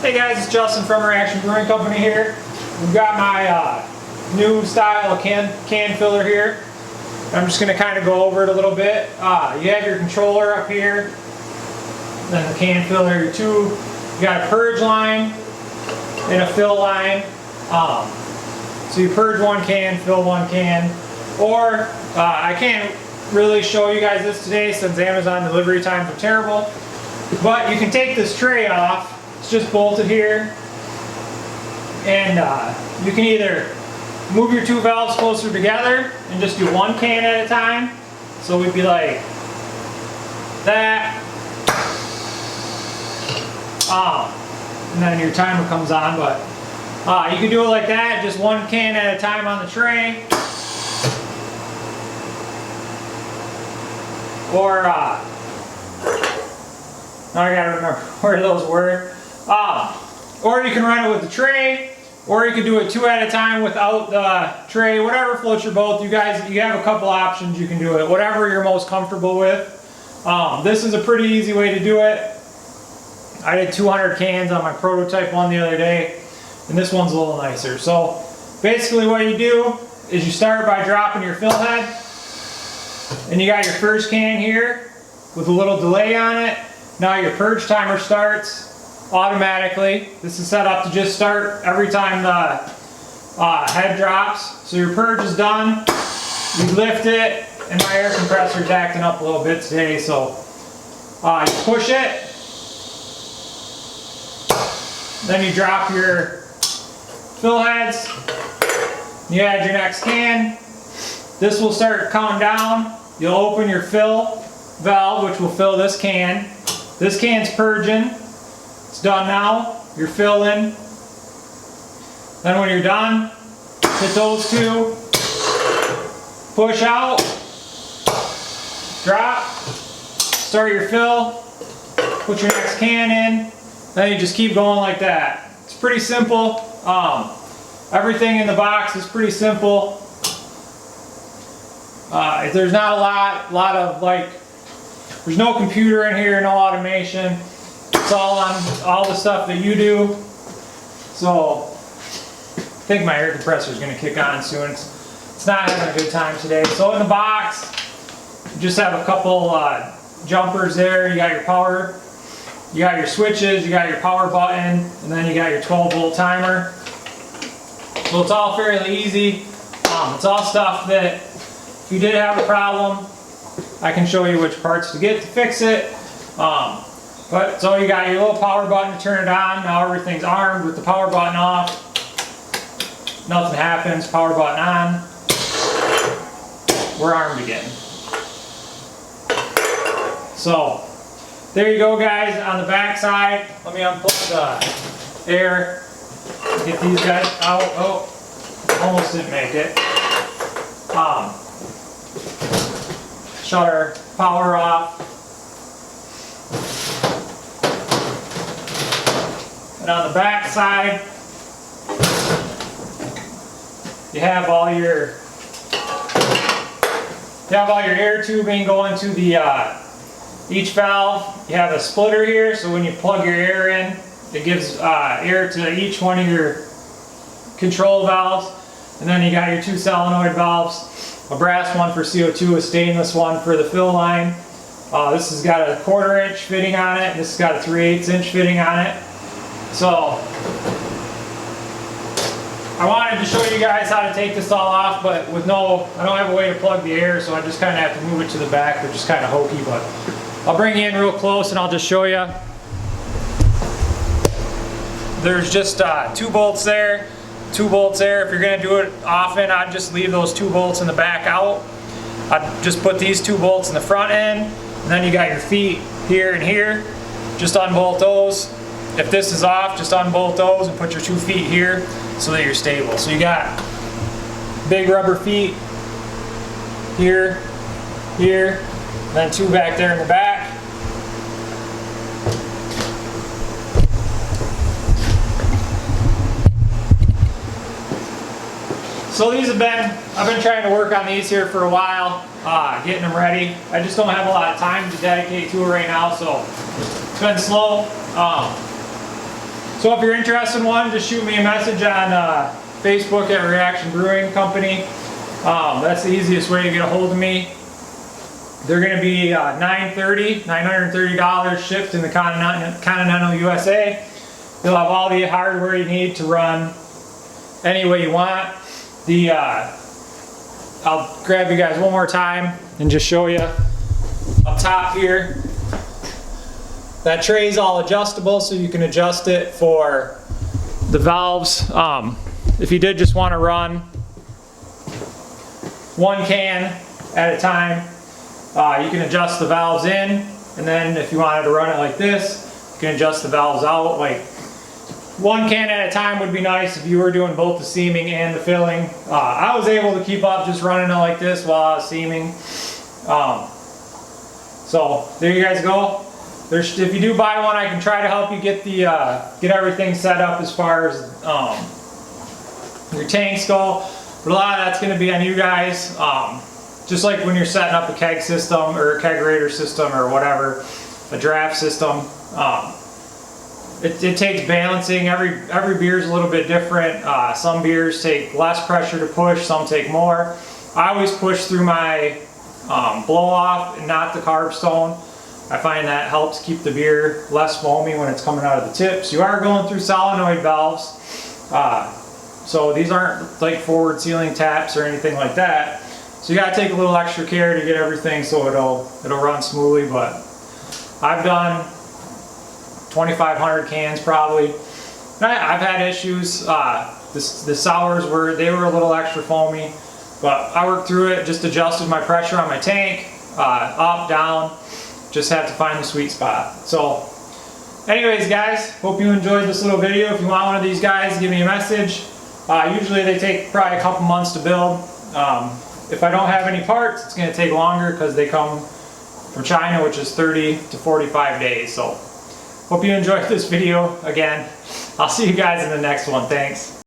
Hey guys, it's Justin from Reaction Brewing Company here. We've got my new style of can filler here. I'm just going to kind of go over it a little bit. You have your controller up here, then the can filler, your tube. You got a purge line and a fill line. So you purge one can, fill one can. Or I can't really show you guys this today since Amazon delivery times are terrible. But you can take this tray off. It's just bolted here. And you can either move your two valves closer together and just do one can at a time. So we'd be like that. And then your timer comes on, but you can do it like that, just one can at a time on the tray. Or, now I gotta remember where those were. Or you can run it with the tray, or you can do it two at a time without the tray, whatever floats your boat. You guys, you have a couple options you can do it, whatever you're most comfortable with. This is a pretty easy way to do it. I did 200 cans on my prototype one the other day, and this one's a little nicer. So basically what you do is you start by dropping your fill head, and you got your first can here with a little delay on it. Now your purge timer starts automatically. This is set up to just start every time the head drops. So your purge is done, you lift it, and my air compressor is acting up a little bit today, so you push it, then you drop your fill heads, you add your next can. This will start counting down. You'll open your fill valve, which will fill this can. This can's purging. It's done now. You're filling. Then when you're done, hit those two, push out, drop, start your fill, put your next can in, then you just keep going like that. It's pretty simple. Everything in the box is pretty simple. There's not a lot of like, there's no computer in here, no automation. It's all on all the stuff that you do. So I think my air compressor is going to kick on soon. It's not having a good time today. So in the box, you just have a couple jumpers there. You got your power, you got your switches, you got your power button, and then you got your 12-volt timer. So it's all fairly easy. It's all stuff that if you did have a problem, I can show you which parts to get to fix it. But so you got your little power button to turn it on. Now everything's armed with the power button off. Nothing happens. Power button on. We're armed again. So there you go, guys. On the back side, let me unplug the air. Get these guys out. Oh, almost didn't make it. Shut our power off. And on the back side, you have all your air tubing going to the each valve. You have a splitter here, so when you plug your air in, it gives air to each one of your control valves. And then you got your two solenoid valves, a brass one for CO2, a stainless one for the fill line. This has got a 1/4 inch fitting on it. This has got a 3/8 inch fitting on it. So I wanted to show you guys how to take this all off, but with I don't have a way to plug the air, so I just kind of have to move it to the back, which is kind of hokey, but I'll bring you in real close and I'll just show you. There's just 2 bolts there, 2 bolts there. If you're going to do it often, I'd just leave those 2 bolts in the back out. I'd just put these 2 bolts in the front end, and then you got your feet here and here. Just unbolt those. If this is off, just unbolt those and put your 2 feet here so that you're stable. So you got big rubber feet here, here, and then 2 back there in the back. So these I've been trying to work on these here for a while, getting them ready. I just don't have a lot of time to dedicate to it right now, so it's been slow. So So if you're interested in one, just shoot me a message on Facebook at Reaction Brewing Company. That's the easiest way to get a hold of me. They're going to be $930 shipped in the continental USA. You'll have all the hardware you need to run any way you want. I'll grab you guys one more time and just show you up top here. That tray is all adjustable, so you can adjust it for the valves. If you did just want to run one can at a time, you can adjust the valves in, and then if you wanted to run it like this, you can adjust the valves out. Like one can at a time would be nice if you were doing both the seaming and the filling. I was able to keep up just running it like this while I was seaming. So there you guys go. If you do buy one, I can try to help you get everything set up as far as your tanks go. But a lot of that's going to be on you guys. Just like when you're setting up a keg system or a kegerator system or whatever, a draft system. It takes balancing. Every beer is a little bit different. Some beers take less pressure to push, some take more. I always push through my blow off and not the carb stone. I find that helps keep the beer less foamy when it's coming out of the tips. You are going through solenoid valves, so these aren't like forward sealing taps or anything like that. So you got to take a little extra care to get everything so it'll run smoothly. But I've done 2,500 cans probably. And I've had issues. The sours were a little extra foamy, but I worked through it. Just adjusted my pressure on my tank, up, down. Just have to find the sweet spot. So anyways guys, hope you enjoyed this little video. If you want one of these guys, give me a message. Usually they take probably a couple months to build. If I don't have any parts, it's going to take longer because they come from China, which is 30 to 45 days. So hope you enjoyed this video again. I'll see you guys in the next one. Thanks.